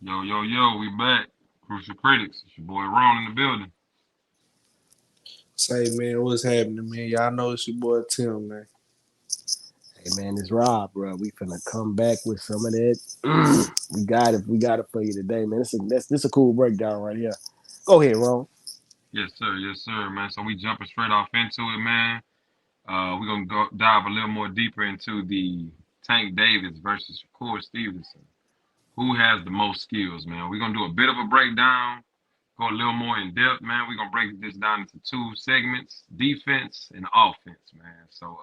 Yo, yo, yo, we back. Crucial Critics. It's your boy Ron in the building. Say, man, what's happening, man? Y'all know it's your boy Tim, man. Hey man, it's Rob, bro. We finna come back with some of that. We got it for you today, man. This a cool breakdown right here. Go ahead, Ron. Yes, sir, man. So we jumping straight off into it, man. We're gonna go dive a little more deeper into the Tank Davis versus Shakur Stevenson. Who has the most skills, man? We're gonna do a bit of a breakdown, go a little more in depth, man. We're gonna break this down into two segments: defense and offense, man. So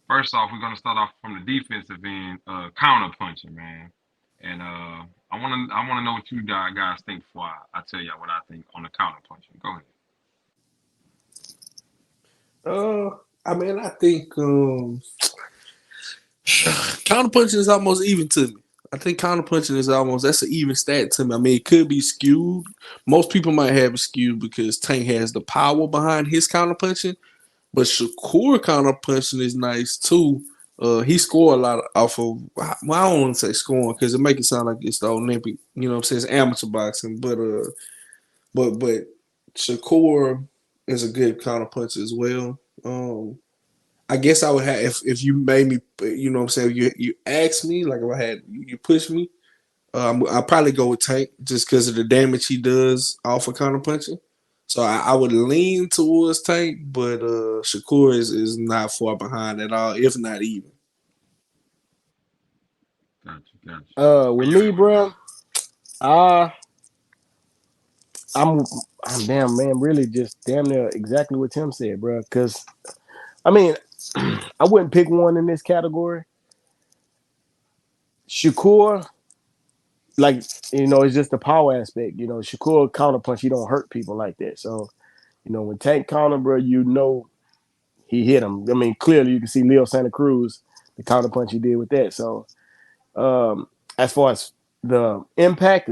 first off, we're gonna start off from the defensive end, counter punching, man. And I wanna know what you guys think before I tell y'all what I think on the counter punching. Go ahead. Uh, I think counterpunching is almost even to me. I think counterpunching is almost that's an even stat to me. I mean, it could be skewed. Most people might have it skewed because Tank has the power behind his counterpunching, but Shakur counterpunching is nice too. He scored a lot off of. Well, I don't want to say scoring because it make it sound like it's the Olympic. You know what I'm saying? It's amateur boxing, but Shakur is a good counterpuncher as well. I guess I would have if you made me, you know what I'm saying. You asked me like if I had you push me. I'll probably go with Tank just because of the damage he does off of counterpunching. So I would lean towards Tank, but Shakur is not far behind at all, if not even. Gotcha. Where With you me, at with that? bro, uh, I'm I'm damn man, really just damn near exactly what Tim said, bro. Cause I mean, I wouldn't pick one in this category. Shakur, like it's just the power aspect. Shakur counterpunch, he don't hurt people like that. So when Tank counter, bro, he hit him. I mean, clearly you can see Leo Santa Cruz, the counterpunch he did with that. So as far as the impact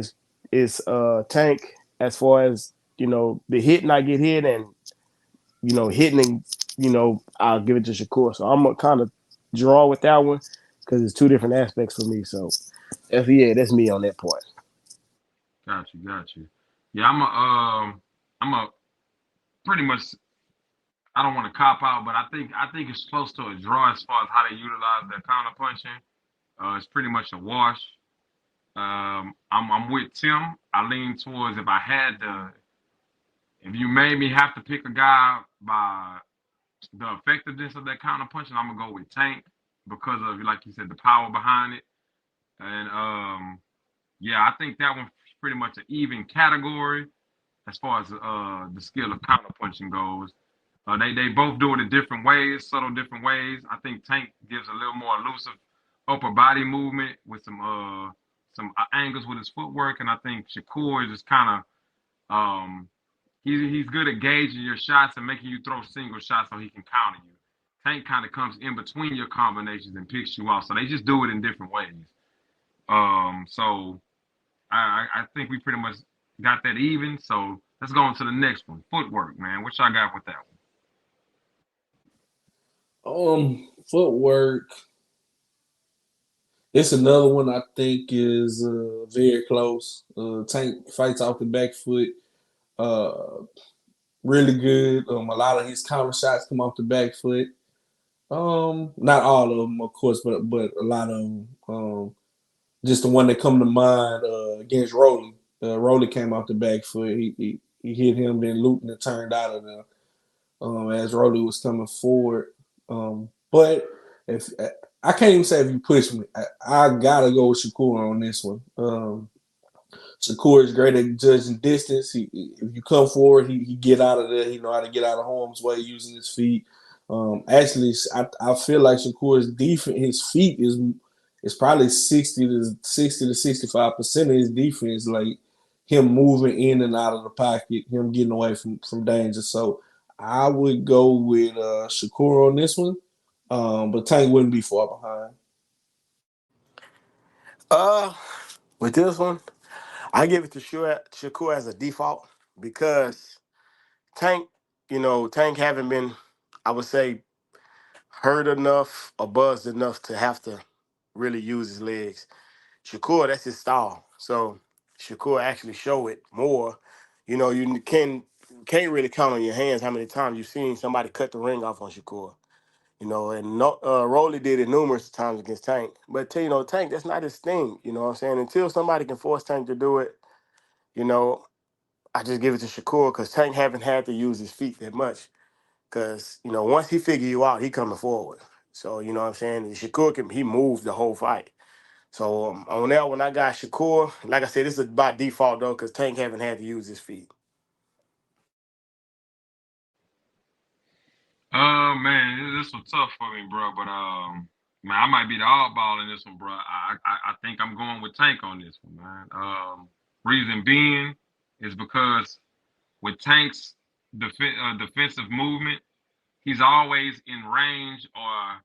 is Tank. As far as the hit not get hit and hitting and I'll give it to Shakur. So I'm gonna kind of draw with that one because it's two different aspects for me. So that's me on that point. Got you. Yeah, I'm a pretty much. I don't want to cop out, but I think it's close to a draw as far as how they utilize their counter punching. It's pretty much a wash. I'm with Tim. I lean towards if you made me have to pick a guy by the effectiveness of that counter punching, I'm gonna go with Tank because of like you said the power behind it. And yeah, I think that one's pretty much an even category as far as the skill of counter punching goes. They both do it in different ways, subtle different ways. I think Tank gives a little more elusive upper body movement with some angles with his footwork, and I think Shakur is just kind of he's good at gauging your shots and making you throw single shots so he can counter you. Tank kind of comes in between your combinations and picks you off. So they just do it in different ways. So I think we pretty much got that even. So let's go on to the next one. Footwork, man. What y'all got with that Footwork. It's another one I think is very close. Tank fights off the back foot. Uh, Really good. A lot of his counter shots come off the back foot. Not all of them, of course, but a lot of them. Just the one that come to mind against Rowley. Rowley came off the back foot. He hit him, then looped and turned out of there as Rowley was coming forward. But if I can't even say if you push me, I gotta go with Shakur on this one. Shakur is great at judging distance. If you come forward, he get out of there. He know how to get out of harm's way using his feet. Actually, I feel like Shakur's defense, his feet is probably 60 to 65% of his defense. Like him moving in and out of the pocket, him getting away from danger. So I would go with Shakur on this one, but Tank wouldn't be far behind. Uh, with this one, I give it to Shakur as a default because Tank, Tank haven't been, I would say, hurt enough or buzzed enough to have to really use his legs. Shakur, that's his style. So Shakur actually show it more. You know, you can't really count on your hands how many times you've seen somebody cut the ring off on Shakur. You know, and no, Rolly did it numerous times against Tank. But you know, Tank, that's not his thing. You know what I'm saying? Until somebody can force Tank to do it, you know, I just give it to Shakur because Tank haven't had to use his feet that much. Because, you know, once he figure you out, he coming forward. So, you know what I'm saying? And Shakur he moves the whole fight. So on that one, I got Shakur. Like I said, this is by default though, because Tank haven't had to use his feet. Man, this was tough for me, bro. But man, I might be the oddball in this one, bro. I think I'm going with Tank on this one, man. Reason being is because with Tank's defensive movement, he's always in range or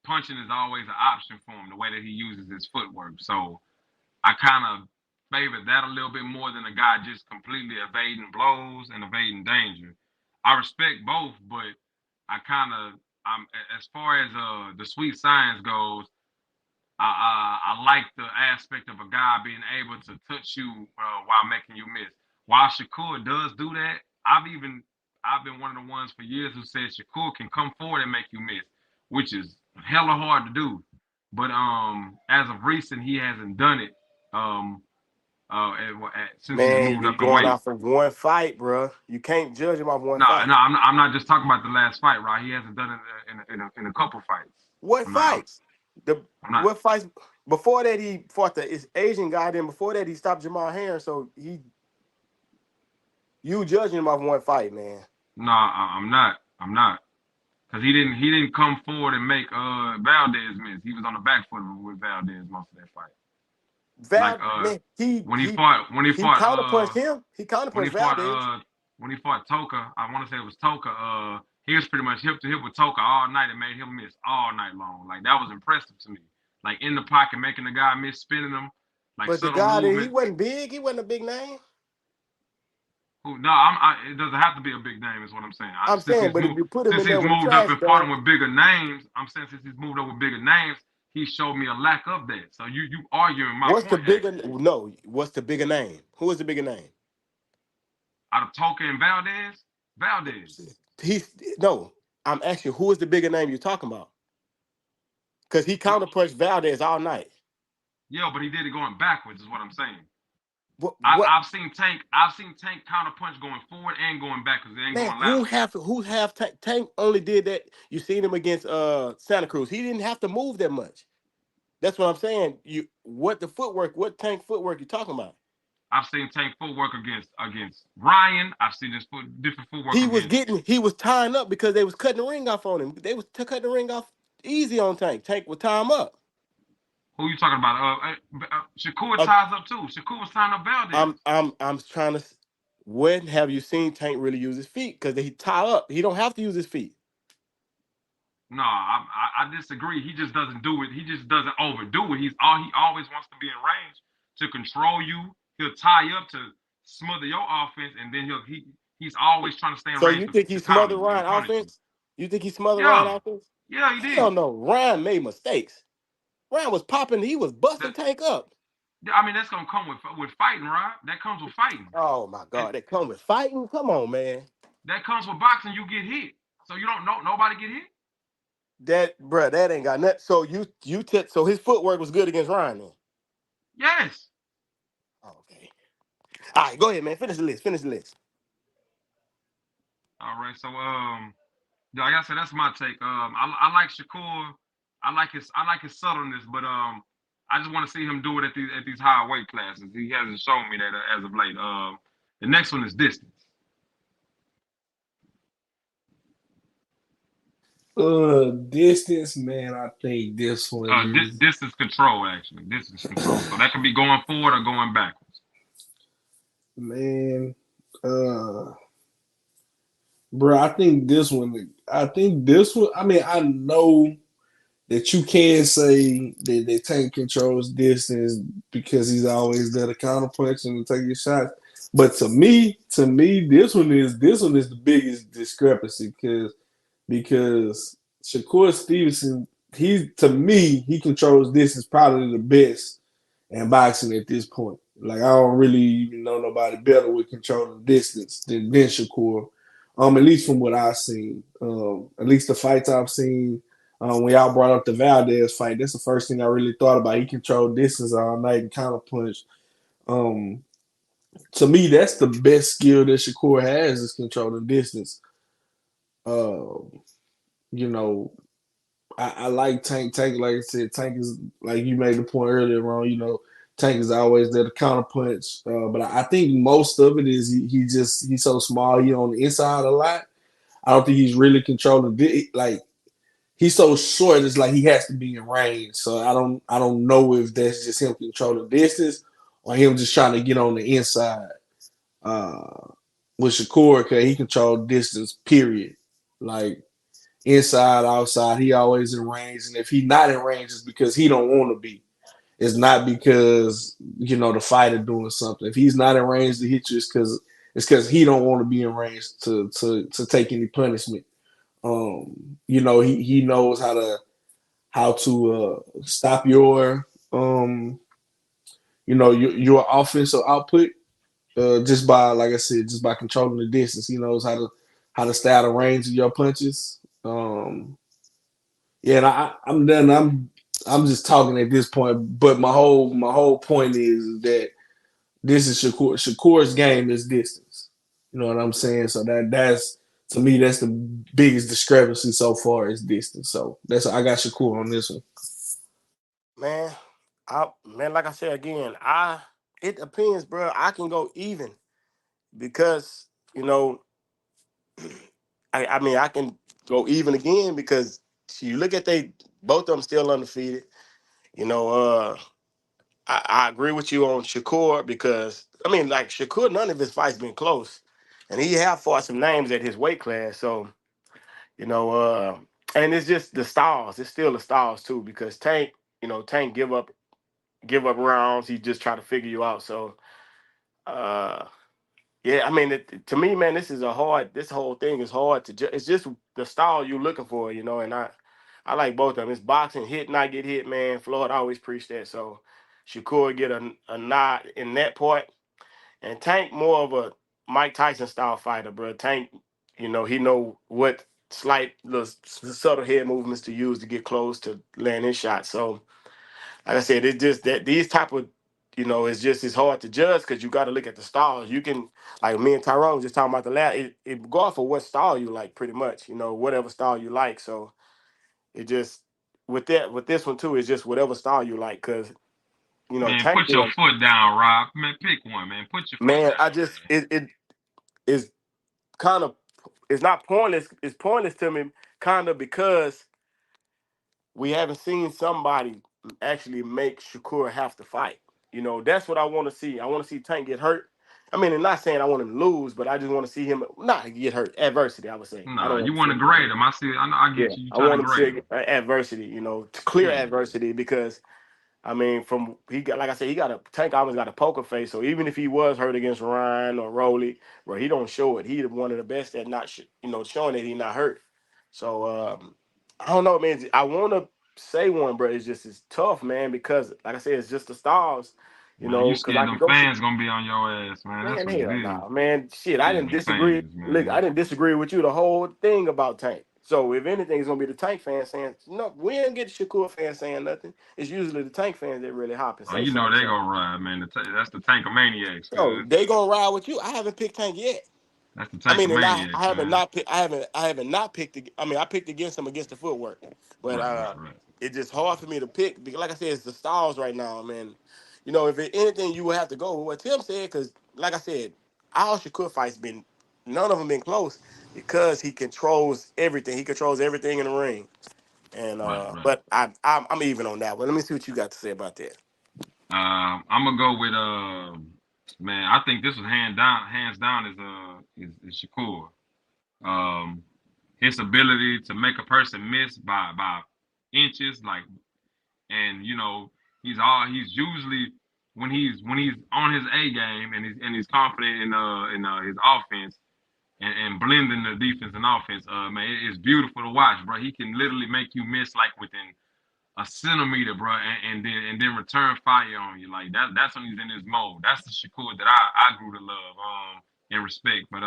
punching is always an option for him. The way that he uses his footwork, so I kind of favor that a little bit more than a guy just completely evading blows and evading danger. I respect both, but I'm as far as the sweet science goes. I like the aspect of a guy being able to touch you while making you miss. While Shakur does do that, I've been one of the ones for years who said Shakur can come forward and make you miss, which is hella hard to do. But as of recent, he hasn't done it. Since he's Man, moved you're up in going weight. off of one fight, bro. You can't judge him off one No, fight. no, I'm not just talking about the last fight, right? He hasn't done it in a couple fights. What I'm not. fights? The I'm not. what fights before that he fought the Asian guy. Then before that he stopped Jamal Harris. So you judging him off one fight, man. No, I'm not. I'm not. Cause he didn't come forward and make Valdez miss. He was on the back foot with Valdez most of that fight. Like Man, when he fought he counterpunched him. He when he counterpunched fought Valdez. when he fought Toka, I want to say it was Toka. He was pretty much hip to hip with Toka all night and made him miss all night long. Like that was impressive to me. Like in the pocket, making the guy miss, spinning him, like But the subtle guy that he movement. wasn't big. He wasn't a big name. No, it doesn't have to be a big name, is what I'm saying. I'm saying, but if you put him Since in there he's with a moved up trash and fought him bag, with bigger names, I'm saying since he's moved up with bigger names, he showed me a lack of that. So you arguing my what's the point, bigger? actually. No, what's the bigger name? Who is the bigger name? Out of Toka and Valdez. He's no. I'm asking who is the bigger name you're talking about? Because he counterpunched Valdez all night. Yeah, but he did it going backwards, is what I'm saying. What? I've seen Tank counterpunch going forward and going backwards. It ain't Man, going lateral. who have Tank only did that? You seen him against Santa Cruz. He didn't have to move that much. That's what I'm saying. What Tank footwork you talking about? I've seen Tank footwork against Ryan. I've seen this different footwork against. He was tying up because they was cutting the ring off on him. They was cutting the ring off easy on Tank. Tank would tie him up. Who you talking about? Shakur ties up too. Shakur was tying up Valdez. I'm trying to. When have you seen Tank really use his feet? Because he tie up. He don't have to use his feet. No, I disagree. He just doesn't do it. He just doesn't overdo it. He always wants to be in range to control you. He'll tie up to smother your offense, and then he's always trying to stay in So range you think he to counter smothered you and Ryan punish you. offense? You think he smothered Ryan Yeah, offense? yeah, he Hell did. no. Ryan made mistakes. Ryan was popping. He was busting Tank up. I mean, that's gonna come with fighting, right? That comes with fighting. Oh my God, that come with fighting. Come on, man. That comes with boxing. You get hit, so you don't know nobody get hit. That ain't got nothing. So so his footwork was good against Ryan then. Yes. Okay. All right, go ahead, man. Finish the list. All right. So like I said, that's my take. I like Shakur. I like his subtleness, but I just want to see him do it at these higher weight classes. He hasn't shown me that as of late. The next one is distance. Distance, man. I think this one is Distance control, actually. Distance control. So that could be going forward or going backwards. man. Bro, I think this one. I mean, I know that you can say that Tank controls distance because he's always there to counterpunch and to take your shots. But to me, this one is the biggest discrepancy because Shakur Stevenson, he controls distance probably the best and boxing at this point. Like I don't really even know nobody better with controlling distance than Shakur. At least from what I've seen. At least the fights I've seen. When y'all brought up the Valdez fight, that's the first thing I really thought about. He controlled distance all night and counterpunch. Um, to me, that's the best skill that Shakur has is controlling distance. Uh, you know, I like Tank. Tank, like I said, Tank is like you made the point earlier on. Tank is always there to counterpunch. But I think most of it is he's so small. He on the inside a lot. I don't think he's really controlling. Like he's so short. It's like he has to be in range. So I don't know if that's just him controlling distance or him just trying to get on the inside. Uh, with Shakur, cause he controlled distance. Period. Like inside, outside, he always in range. And if he not in range, it's because he don't want to be. It's not because the fighter doing something. If he's not in range to hit you, it's because he don't want to be in range to take any punishment. He knows how to stop your offensive output just by, like I said, just by controlling the distance. He knows how to stay out of range of your punches. Yeah, and I'm done. I'm just talking at this point, but my whole point is that this is Shakur's game is distance. You know what I'm saying? So that's to me that's the biggest discrepancy so far is distance. So I got Shakur on this one. Man, like I said again, it depends, bro. I can go even because you know, I mean, I can go even again because you look at both of them still undefeated. You know, I agree with you on Shakur because I mean, like Shakur, none of his fights been close, and he have fought some names at his weight class. So you know, and it's just the styles. It's still the styles too because Tank give up rounds. He just try to figure you out. So, uh, yeah, I mean, to me, man, this whole thing is hard to it's just the style you're looking for, and I like both of them. It's boxing, hit, not get hit, man. Floyd always preached that. So, Shakur get a nod in that part. And Tank more of a Mike Tyson style fighter, bro. Tank, he know what slight little subtle head movements to use to get close to land his shot. So, like I said, it's just that these type of, it's hard to judge because you got to look at the styles. You can, like me and Tyrone was just talking about the last, it go off of what style you like, pretty much, whatever style you like. So it just, with this one too, it's just whatever style you like because, Man, Tank put your doing, foot down, Rob. Man, pick one, man. Put your foot man, I down, just, it is kind of, it's not pointless. It's pointless to me kind of because we haven't seen somebody actually make Shakur have to fight. That's what I want to see. I want to see Tank get hurt. I mean, I'm not saying I want him to lose, but I just want to see him not get hurt. Adversity, I would say. man. I Nah, don't want you to see want to him get grade hurt. him. I see. I Yeah, get you. You I trying to want him to grade see him. adversity. To clear Yeah. adversity because I mean, from he got like I said, he got a Tank almost got a poker face. So even if he was hurt against Ryan or Rowley, where he don't show it, he one of the best at not showing that he not hurt. So I don't know, man. I want to say one, bro. It's tough, man, because like I said, it's just the stars, Man, you Because scared I can them go see. fans gonna be on your ass, man. That's Man, what it hell is. nah, man. Shit, I Yeah, didn't them disagree. fans, Look, I man. didn't disagree with you the whole thing about Tank. So if anything, it's gonna be the Tank fans saying no. We didn't get the Shakur fans saying nothing. It's usually the Tank fans that really hop and Oh, say you know something. they So, gonna ride, man. That's the Tankomaniacs, yo, cuz. they gonna ride with you. I haven't picked Tank yet. That's the I mean, and I Tankomaniacs, haven't cuz. not picked. I haven't not picked. I mean, I picked against him against the footwork, but Right. it's just hard for me to pick because, like I said, it's the styles right now, man. If anything, you would have to go with what Tim said because, like I said, our Shakur fights been none of them been close because he controls everything. He controls everything in the ring, and Right. but I'm even on that one. Let me see what you got to say about that. I'm gonna go with man. I think this was hands down is Shakur. Um, his ability to make a person miss by inches, like, and he's usually when he's on his A game and he's confident in his offense and blending the defense and offense. Man, it's beautiful to watch, bro. He can literally make you miss like within a centimeter, bro, and then return fire on you. Like that's when he's in his mode. That's the Shakur that I grew to love, and respect. But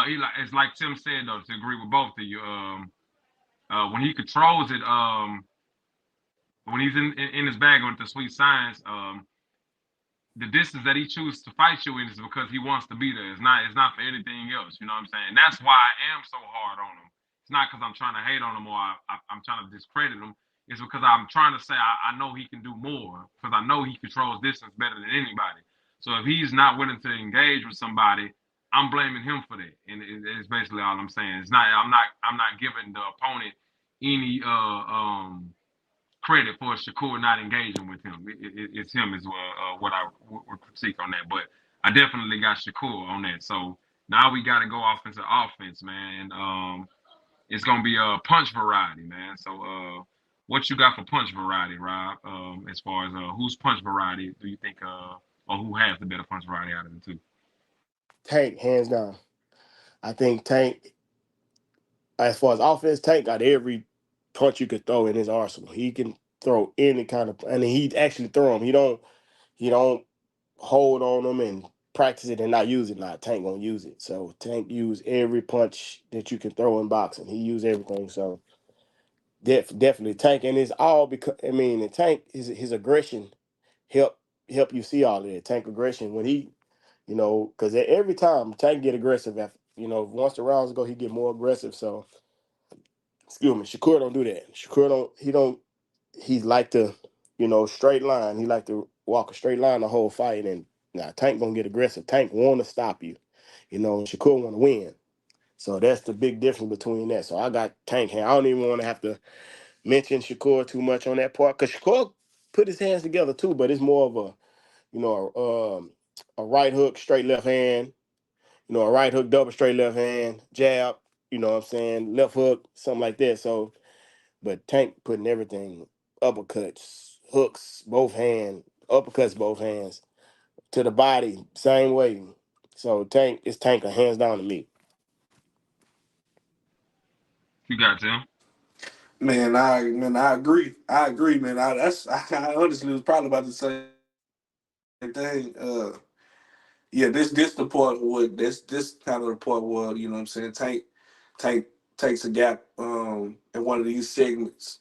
it's like Tim said though, to agree with both of you. When he controls it, when he's in his bag with the sweet science, the distance that he chooses to fight you in is because he wants to be there. It's not for anything else. You know what I'm saying? And that's why I am so hard on him. It's not because I'm trying to hate on him or I'm trying to discredit him. It's because I'm trying to say I know he can do more because I know he controls distance better than anybody. So if he's not willing to engage with somebody, I'm blaming him for that. And it's basically all I'm saying. It's not. I'm not giving the opponent any credit for Shakur not engaging with him. It's him as well. What I would critique on that, but I definitely got Shakur on that. So now we got to go offense to offense, man. It's gonna be a punch variety, man. So what you got for punch variety, Rob? As far as whose punch variety do you think, or who has the better punch variety out of the two? Tank, hands down. I think Tank, as far as offense, Tank got every punch you could throw in his arsenal. He can throw any kind of, and he actually throw them. He don't hold on them and practice it and not use it. Not Tank gonna use it. So Tank use every punch that you can throw in boxing. He used everything. So definitely Tank, and it's all because the Tank his aggression help you see all of that. Tank aggression when he, because every time Tank get aggressive after, once the rounds go, he get more aggressive. So excuse me, Shakur don't do that. Shakur don't. He like to, straight line. He like to walk a straight line the whole fight. And now Tank gonna get aggressive. Tank want to stop you. Shakur want to win. So that's the big difference between that. So I got Tank hand. I don't even want to have to mention Shakur too much on that part because Shakur put his hands together too, but it's more of a, a right hook, straight left hand. A right hook, double straight left hand, jab. You know what I'm saying? Left hook, something like that. So but Tank putting everything, uppercuts, hooks, both hands, uppercuts, both hands, to the body, same way. So Tank is Tanker, hands down to me. You got Tim. I agree. I agree, man. I honestly was probably about the same thing. Yeah, this the part where this kind of the part where, what I'm saying, Tank takes a gap in one of these segments.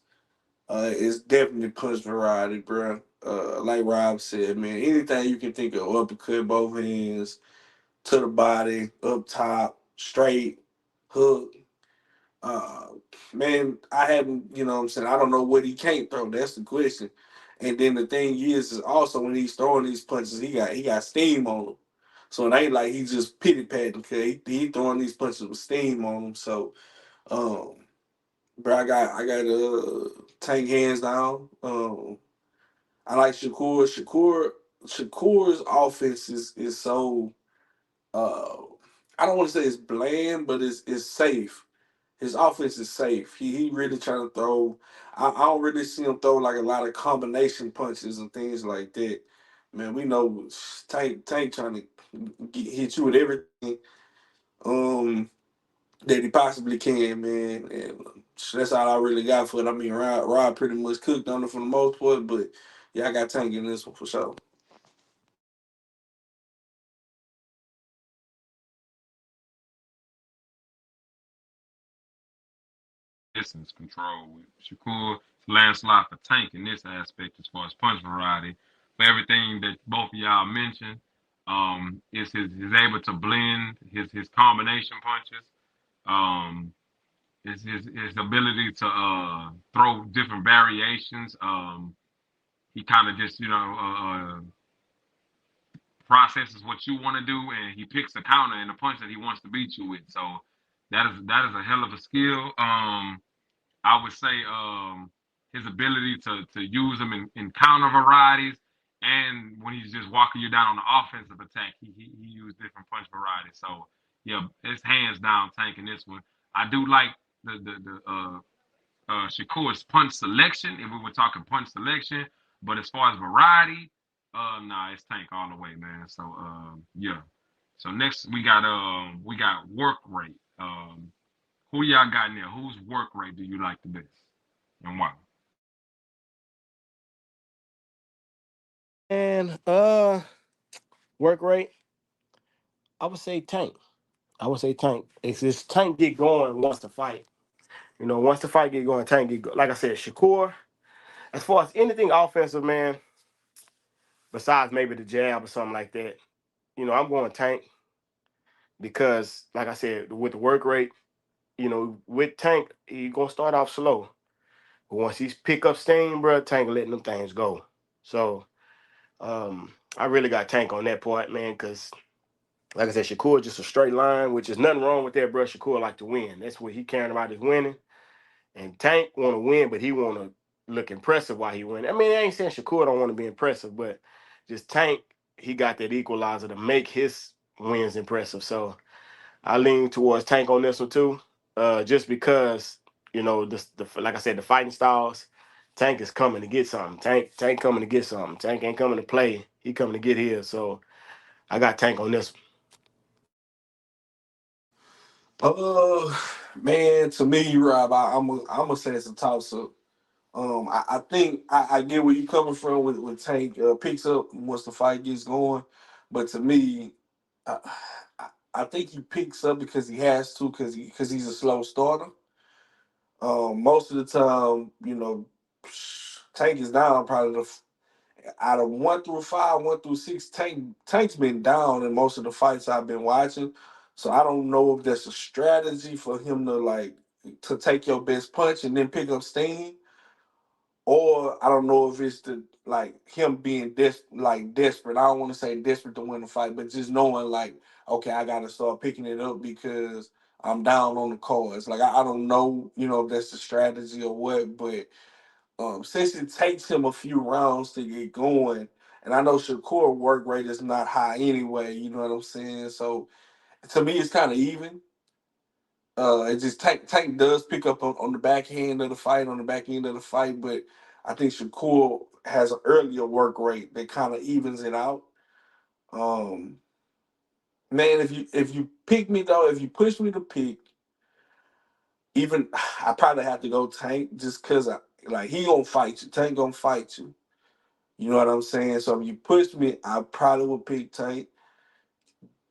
It's definitely punch variety, bro. Like Rob said, man, anything you can think of, uppercut, both hands, to the body, up top, straight, hook. Uh, man, I haven't, what I'm saying, I don't know what he can't throw. That's the question. And then the thing is also when he's throwing these punches, he got steam on him. So it ain't like he's just pity patting, okay? He throwing these punches with steam on him. So, um, bro, I got Tank hands down. I like Shakur. Shakur's offense is so uh I don't want to say it's bland, but it's safe. His offense is safe. He really trying to throw. I don't really see him throw like a lot of combination punches and things like that. Man, we know Tank trying to hit you with everything that he possibly can, man. And that's all I really got for it. I mean, Rob pretty much cooked on it for the most part, but yeah, I got Tank in this one for sure. Distance control with Shakur, landslide for Tank in this aspect as far as punch variety. For everything that both of y'all mentioned, is his able to blend his combination punches. Um, his ability to throw different variations. He kind of just processes what you want to do, and he picks a counter and a punch that he wants to beat you with. So that is a hell of a skill. I would say his ability to use them in counter varieties, and when he's just walking you down on the offensive attack, he used different punch varieties. So yeah, it's hands down Tank in this one. I do like the Shakur's punch selection if we were talking punch selection, but as far as variety, nah, it's Tank all the way, man. So yeah. So next we got work rate. Who y'all got in there? Whose work rate do you like the best, and why? man. Work rate. I would say Tank. It's just Tank get going once the fight. Once the fight get going, Tank get going. Like I said, Shakur. As far as anything offensive, man, besides maybe the jab or something like that, I'm going Tank because, like I said, with the work rate, with Tank, he gonna start off slow. But once he's pick up steam, bro, Tank letting them things go. So I really got Tank on that part, man, because like I said, Shakur just a straight line, which is nothing wrong with that, bro. Shakur like to win. That's what he caring about is winning. And Tank want to win, but he want to look impressive while he win. I mean, I ain't saying Shakur don't want to be impressive, but just Tank, he got that equalizer to make his wins impressive. So I lean towards Tank on this one too, just because the like I said, the fighting styles. Tank is coming to get something. Tank coming to get something. Tank ain't coming to play. He coming to get his. So I got Tank on this one. Man, to me, Rob, I'm gonna say it's a toss up. I think I get where you coming from with Tank picks up once the fight gets going, but to me, I, I think he picks up because he has to because he's a slow starter. Most of the time, Tank is down probably out of 1 through 5, 1 through 6. Tank's been down in most of the fights I've been watching. So I don't know if that's a strategy for him to take your best punch and then pick up steam, or I don't know if it's him being desperate. I don't want to say desperate to win the fight, but just knowing okay, I got to start picking it up because I'm down on the cards. I don't know, if that's a strategy or what, but since it takes him a few rounds to get going, and I know Shakur work rate is not high anyway, you know what I'm saying? So to me, it's kind of even. It just Tank does pick up on the back end of the fight, but I think Shakur has an earlier work rate that kind of evens it out. Um, Man, if you pick me though, if you push me to pick, even I probably have to go Tank just because he gonna fight you. Tank gonna fight you. You know what I'm saying? So if you push me, I probably would pick Tank.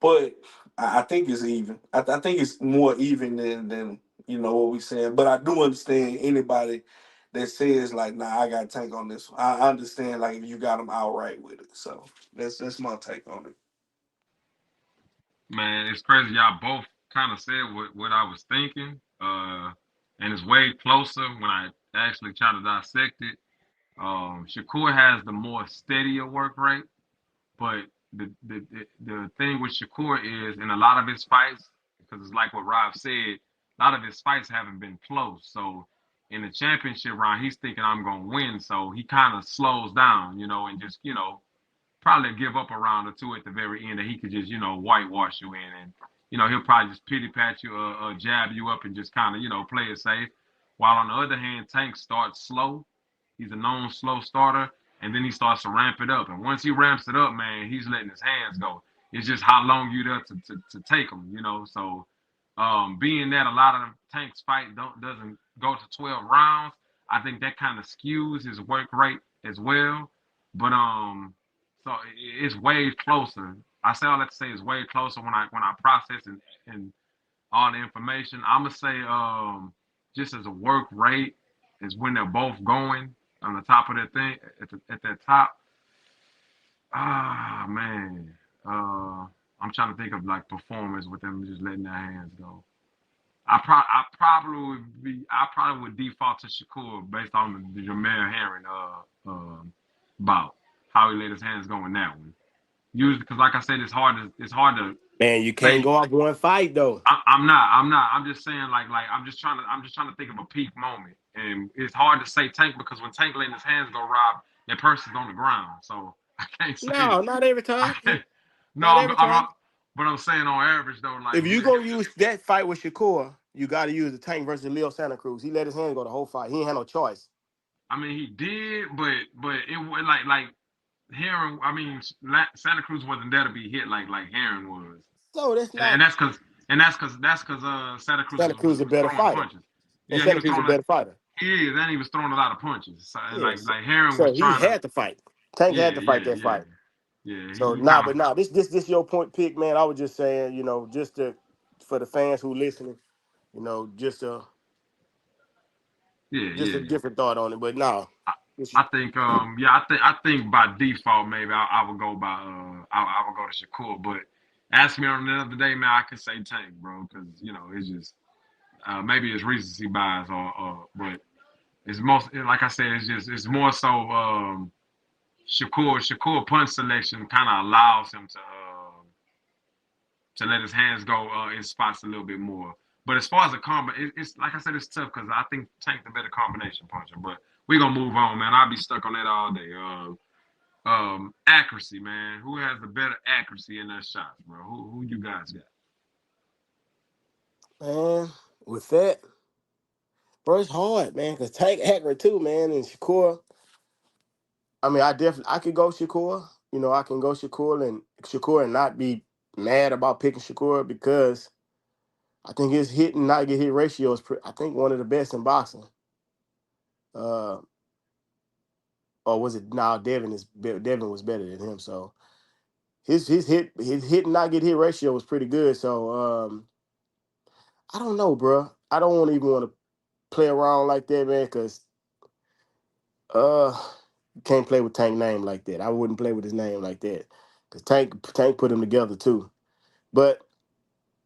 But I think it's even. I think it's more even than what we saying. But I do understand anybody that says nah, I got Tank on this one. I understand if you got him outright with it. So that's my take on it. Man, it's crazy. Y'all both kind of said what I was thinking. And it's way closer when I actually try to dissect it. Shakur has the more steadier work rate, but the thing with Shakur is in a lot of his fights, because it's like what Rob said, a lot of his fights haven't been close. So in the championship round, he's thinking I'm gonna win, so he kind of slows down, and just probably give up a round or two at the very end that he could just whitewash you in, and he'll probably just pity pat you, jab you up, and just kind of play it safe. While on the other hand, Tank starts slow. He's a known slow starter, and then he starts to ramp it up. And once he ramps it up, man, he's letting his hands go. It's just how long you there to take them, So being that a lot of Tank's fight doesn't go to 12 rounds, I think that kind of skews his work rate as well. But so it's way closer. I say all that to say it's way closer when I process and all the information. I'm gonna say just as a work rate is when they're both going on the top of that thing at that top. Ah man, I'm trying to think of performance with them just letting their hands go. I probably would default to Shakur based on the Jameer Herring bout how he let his hands go in that one. Usually, because like I said, it's hard to Man, you can't say. go off one fight though. I'm not. I'm just saying I'm just trying to think of a peak moment, and it's hard to say Tank because when Tank letting his hands go, Rob, that person's on the ground, so I can't say. No, not every I time. can't, no, Not every I'm time. not. But I'm saying on average though, If you gonna use that fight with Shakur, you got to use the Tank versus Leo Santa Cruz. He let his hand go the whole fight. He ain't had no choice. I mean he did, but it was like Heron. I mean Santa Cruz wasn't there to be hit like Heron was. So that's And not that's because Santa Cruz Santa Cruz was a better throwing fighter. punches. And Yeah, he Santa was Cruz a throwing. better fighter. He is, and he was throwing a lot of punches. So, Yes. like Heron was So he trying to. had to fight. Tank Yeah, had to fight yeah, that yeah. fight. Yeah, So he kind of. this your point pick, man. I was just saying, just for the fans who listening, just Yeah, a yeah. different thought on it. But no, I, I think yeah, I think by default maybe I would go by I would go to Shakur, but ask me on the other day, man, I could say Tank, bro, because it's just maybe it's recency bias or but it's most like I said, it's more so Shakur punch selection kind of allows him to let his hands go in spots a little bit more. But as far as the combo, it's like I said, it's tough because I think Tank the better combination puncher. But we're gonna move on, man. I'll be stuck on that all day. Accuracy, man. Who has the better accuracy in their shots, bro? Who you guys got? man, with that, bro, it's hard, man, because Tank accurate too, man, and Shakur. I mean, I could go Shakur. I can go Shakur and not be mad about picking Shakur because I think his hit and not get hit ratio is I think one of the best in boxing. Uh, or was it now? Devin was better than him, so his hit and not get hit ratio was pretty good. So I don't know, bro. I don't even want to play around like that, man, because uh, you can't play with Tank name like that. I wouldn't play with his name like that because Tank put him together too. But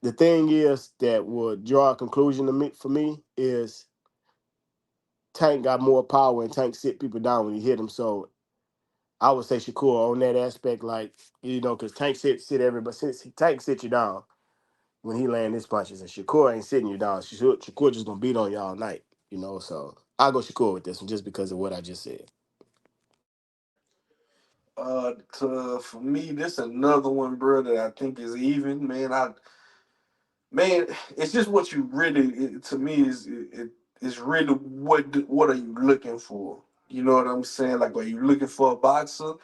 the thing is that would draw a conclusion for me is Tank got more power and Tank sit people down when he hit him. So I would say Shakur on that aspect, like because Tank sit everybody. Since Tank sit you down when he land his punches, and Shakur ain't sitting you down. Shakur just gonna beat on you all night. So I'll go Shakur with this one just because of what I just said. For me, this another one, bro, that I think is even, man. Man, it's just what you really. To me, is really what are you looking for? You know what I'm saying? Like, are you looking for a boxer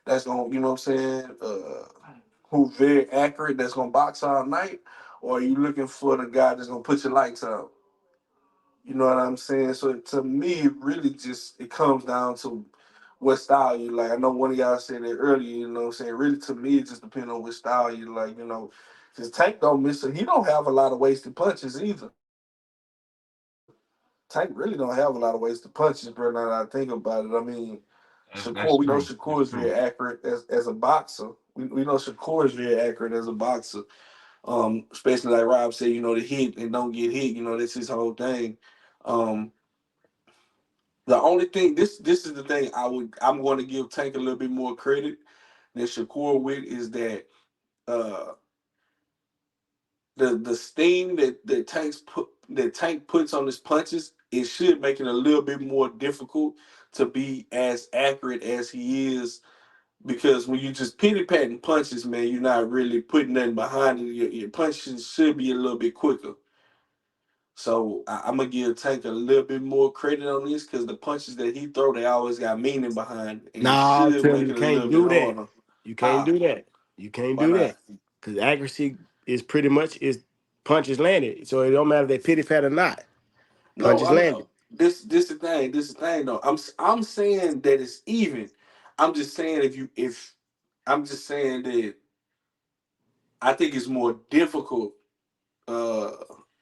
that's gonna, you know what I'm saying? Who's very accurate, that's gonna box all night, or are you looking for the guy that's gonna put your lights out? You know what I'm saying? So to me, it really just it comes down to what style you like. I know one of y'all said it earlier. You know what I'm saying? Really, to me, it just depends on what style you like. Because Tank don't miss it. He don't have a lot of wasted punches either. Tank really don't have a lot of wasted punches, bro. Now that I think about it, I mean, That's Shakur. We know true. Shakur That's is true. very accurate as a boxer. We know Shakur is very accurate as a boxer. Especially like Rob said, the hit and don't get hit. That's his whole thing. Um, The only thing this is the thing I'm going to give Tank a little bit more credit than Shakur with is that uh the steam that Tank puts on his punches, it should make it a little bit more difficult to be as accurate as he is, because when you just pity patting punches, man, you're not really putting nothing behind it. Your punches should be a little bit quicker. So I'm gonna give Tank a little bit more credit on this because the punches that he throw, they always got meaning behind, and it Nah, should Tim, make you it a little can't bit do that. harder. You can't How? do that. You can't Why do not? that because accuracy is pretty much is punches landed. So it don't matter if they pity pat or not. No, Punches I'm landed. this the thing. This the thing though. I'm saying that it's even. I'm just saying if I'm just saying that I think it's more difficult uh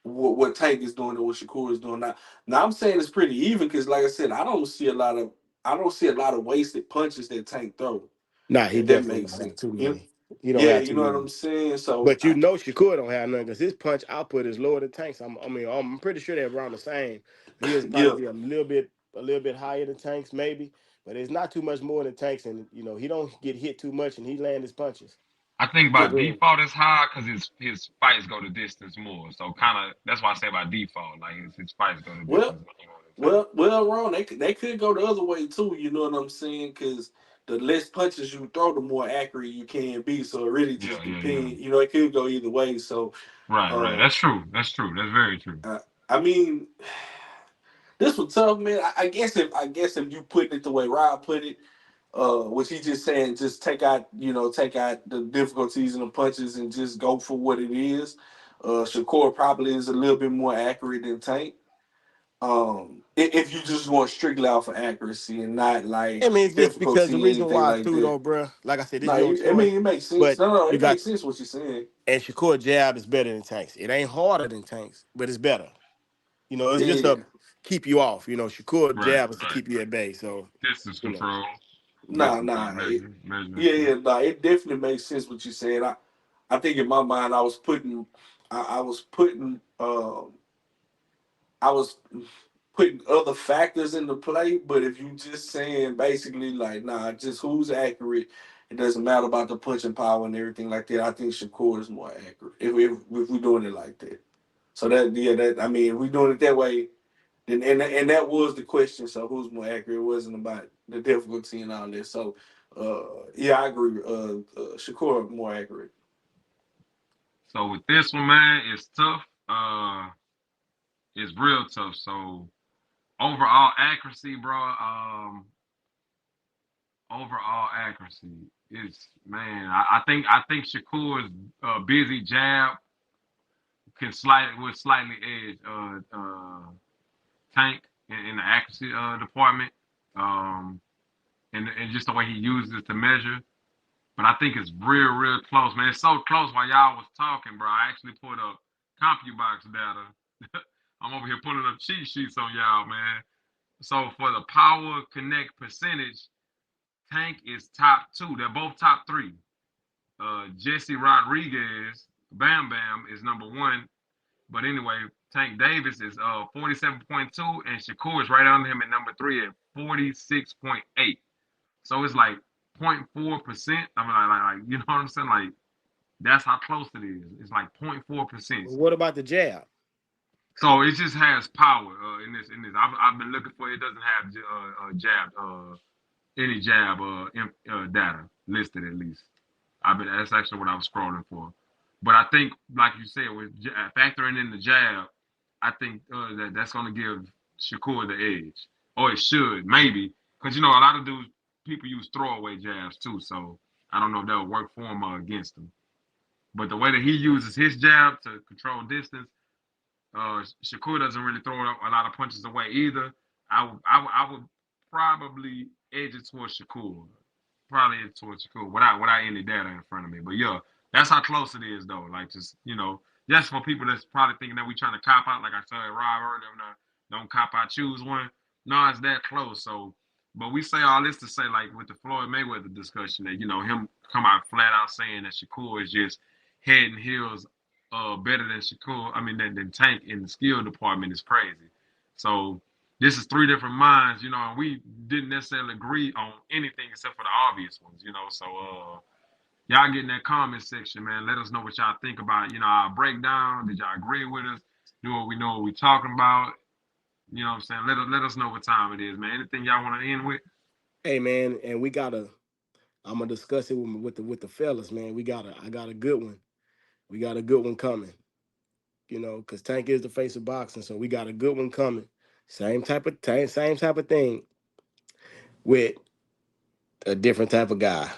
what Tank is doing and what Shakur is doing now. Now I'm saying it's pretty even because like I said, I don't see a lot of wasted punches that Tank throw. Nah, he If that definitely makes don't have sense. too many. He don't Yeah, have you too know what many. I'm saying? So But Shakur don't have none because his punch output is lower than Tank's. I'm pretty sure they're around the same. His probably yeah. be a little bit higher than Tank's maybe, but it's not too much more than Tank's, and he don't get hit too much, and he land his punches. I think by Yeah. default it's high because his fights go the distance more. So kind of that's why I say by default, like his fights go the Well, distance more than Tank. Ron, they could go the other way too. You know what I'm saying? Because the less punches you throw, the more accurate you can be. So it really just Yeah, yeah, yeah. depends. It could go either way. So, Right, right. uh, That's true. That's true. That's very true. I mean, this was tough, man. I guess if you put it the way Rob put it, which he just saying, just take out the difficulties and the punches and just go for what it is. Shakur probably is a little bit more accurate than Tank. If you just want strictly off of accuracy and not like I mean, it's just because the difficulty, reason anything why like too, that. though, bro. Like I said, this No, is your I choice, mean it makes sense. but No, you it got makes sense what you're saying. and Shakur jab is better than Tanks. It ain't harder than Tanks, but it's better. You know, it's just Yeah. to keep you off. You know, Shakur Right, jab is to right. keep you at bay. So, Distance you know, control, Nah, distance nah. measurement. Yeah, yeah, nah. It definitely makes sense what you're saying. I think in my mind I was putting I was putting other factors into play, but if you just saying basically like, nah, just who's accurate, it doesn't matter about the punching power and everything like that. I think Shakur is more accurate if we're doing it like that. So that yeah, that I mean, if we're doing it that way, then and that was the question. So who's more accurate? It wasn't about the difficulty and all that. So yeah, I agree. Shakur more accurate. So with this one, man, it's tough. It's real tough. So overall accuracy, bro. Overall accuracy is, man. I think Shakur's busy jab can slightly edge Tank in the accuracy department, um, and just the way he uses it to measure. But I think it's real close, man. It's so close while y'all was talking, bro. I actually put up CompuBox data. I'm over here pulling up cheat sheets on y'all, man. So for the power connect percentage, Tank is top two. They're both top three. Jesse Rodriguez, Bam Bam, is number one. But anyway, Tank Davis is 47.2, and Shakur is right under him at number three at 46.8. So it's like 0.4%. I mean, like you know what I'm saying? Like that's how close it is. It's like 0.4%. what about the jab? So it just has power in this. I've been looking for it. It doesn't have jab any jab data listed at least. That's actually what I was scrolling for. But I think, like you said, with factoring in the jab, I think that's going to give Shakur the edge, or it should maybe, because you know a lot of dudes people use throwaway jabs too. So I don't know if that will work for him or against him. But the way that he uses his jab to control distance, Shakur doesn't really throw a lot of punches away either. I would probably edge it towards Shakur. Probably edge towards Shakur without any data in front of me. But yeah, that's how close it is though. Like just just for people that's probably thinking that we trying to cop out, like I said, Rob earlier, don't cop out, choose one. No, it's that close. So, but we say all this to say, like with the Floyd Mayweather discussion, that him come out flat out saying that Shakur is just head and heels better than Shakur. I mean, than Tank in the skill department is crazy. So this is three different minds, and we didn't necessarily agree on anything except for the obvious ones. So y'all get in that comment section, man. Let us know what y'all think about, our breakdown. Did y'all agree with us? Do we know what we talking about? You know what I'm saying? Let us know what time it is, man. Anything y'all want to end with? Hey, man, and we gotta. I'm gonna discuss it with the fellas, man. I got a good one. We got a good one coming. Because Tank is the face of boxing, so we got a good one coming. Same type of thing with a different type of guy.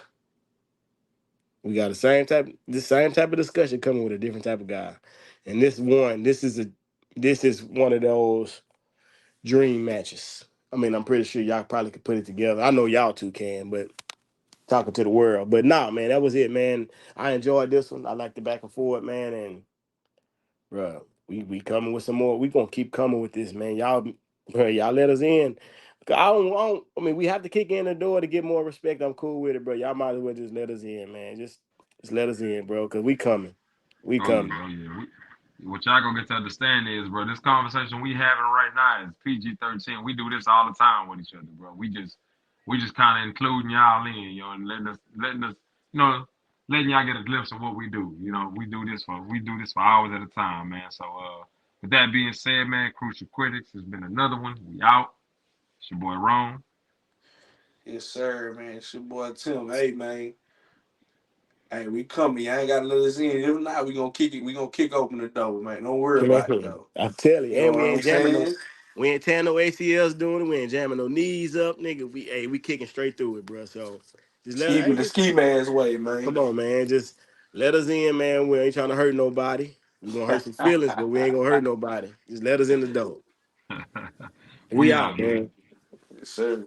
We got the same type of discussion coming with a different type of guy. And this is one of those dream matches. I mean, I'm pretty sure y'all probably could put it together. I know y'all two can, but talking to the world. But nah, man, that was it, man. I enjoyed this one. I like the back and forth, man, and bro, we coming with some more. We gonna keep coming with this, man. Y'all let us in. I mean, we have to kick in the door to get more respect. I'm cool with it, bro. Y'all might as well just let us in, man. Just let us in, bro, because we coming. We Oh yeah, coming. oh yeah. What y'all gonna get to understand is, bro, this conversation we having right now is PG-13. We do this all the time with each other, bro. We just kind of including y'all in, and letting us, you know, letting y'all get a glimpse of what we do. We do this for hours at a time, man. So with that being said, man, Crucial Critics has been another one. We out. It's your boy Ron. Yes, sir, man. It's your boy Tim. Hey, man. Hey, we coming. You ain't gotta let us in. If not, we gonna kick it. We gonna kick open the door, man. Don't worry about it though. I tell you, You know and what I'm saying? we ain't tearing no ACLs doing it. We ain't jamming no knees up, nigga. We kicking straight through it, bro. So Ski the just ski man's way, man. come on, man. Just let us in, man. We ain't trying to hurt nobody. We gonna hurt some feelings, but we ain't gonna hurt nobody. Just let us in the door. We out, man. Yes, sir.